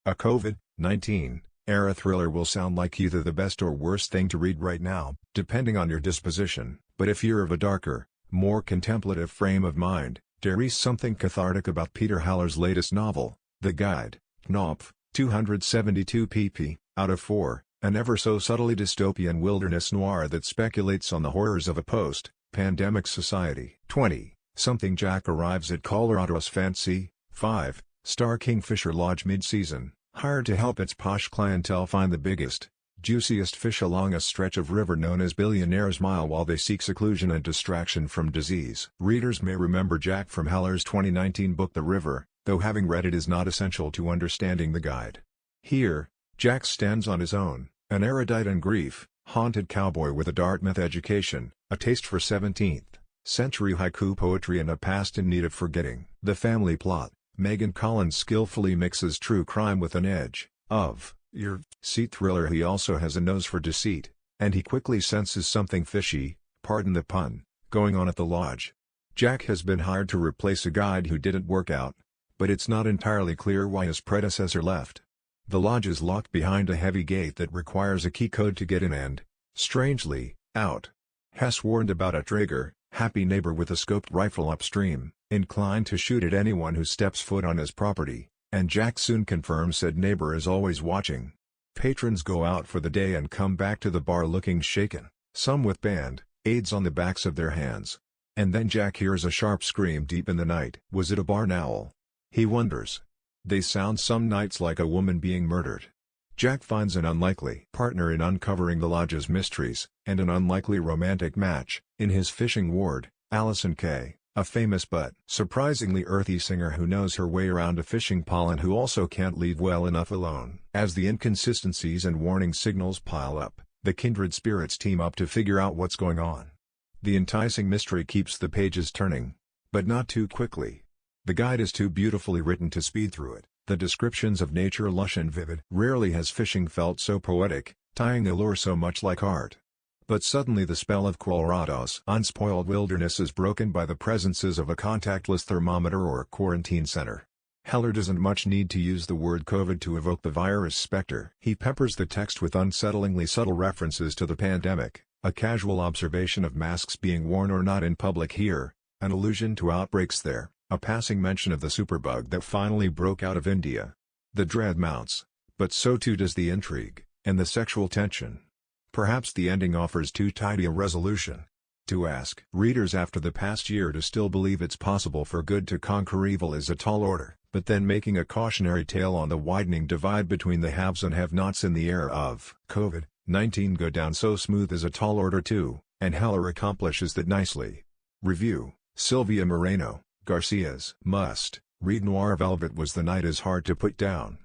A COVID-19 era thriller will sound like either the best or worst thing to read right now, depending on your disposition, but if you're of a darker, more contemplative frame of mind, there is something cathartic about Peter Haller's latest novel, The Guide, Knopf, 272 pp. Out of 4, an ever so subtly dystopian wilderness noir that speculates on the horrors of a post-pandemic society. 20. Something Jack arrives at Colorado's Fancy 5-star Kingfisher Lodge mid-season, hired to help its posh clientele find the biggest, juiciest fish along a stretch of river known as Billionaire's Mile while they seek seclusion and distraction from disease. Readers may remember Jack from Haller's 2019 book The River, though having read it is not essential to understanding The Guide. Here, Jack stands on his own, an erudite and grief-haunted cowboy with a Dartmouth education, a taste for 17th-century haiku poetry and a past in need of forgetting. The family plot: Megan Collins skillfully mixes true crime with an edge of seat thriller. He also has a nose for deceit, and he quickly senses something fishy, pardon the pun, going on at the lodge. Jack has been hired to replace a guide who didn't work out, but it's not entirely clear why his predecessor left. The lodge is locked behind a heavy gate that requires a key code to get in and, strangely, out. Hess warned about a Traeger, happy neighbor with a scoped rifle upstream, inclined to shoot at anyone who steps foot on his property, and Jack soon confirms said neighbor is always watching. Patrons go out for the day and come back to the bar looking shaken, some with band-aids on the backs of their hands. And then Jack hears a sharp scream deep in the night. Was it a barn owl? He wonders. They sound some nights like a woman being murdered. Jack finds an unlikely partner in uncovering the lodge's mysteries, and an unlikely romantic match, in his fishing ward, Allison Kay, a famous but surprisingly earthy singer who knows her way around a fishing pole and who also can't leave well enough alone. As the inconsistencies and warning signals pile up, the kindred spirits team up to figure out what's going on. The enticing mystery keeps the pages turning, but not too quickly. The Guide is too beautifully written to speed through it. The descriptions of nature lush and vivid. Rarely has fishing felt so poetic, tying the lure so much like art. But suddenly the spell of Colorado's unspoiled wilderness is broken by the presences of a contactless thermometer or quarantine center. Haller doesn't much need to use the word COVID to evoke the virus specter. He peppers the text with unsettlingly subtle references to the pandemic, a casual observation of masks being worn or not in public here, an allusion to outbreaks there, a passing mention of the superbug that finally broke out of India. The dread mounts, but so too does the intrigue, and the sexual tension. Perhaps the ending offers too tidy a resolution. To ask readers after the past year to still believe it's possible for good to conquer evil is a tall order, but then making a cautionary tale on the widening divide between the haves and have-nots in the era of COVID-19 go down so smooth is a tall order too, and Haller accomplishes that nicely. Review: Sylvia Moreno, Garcia's must-read noir Velvet was the night is hard to put down.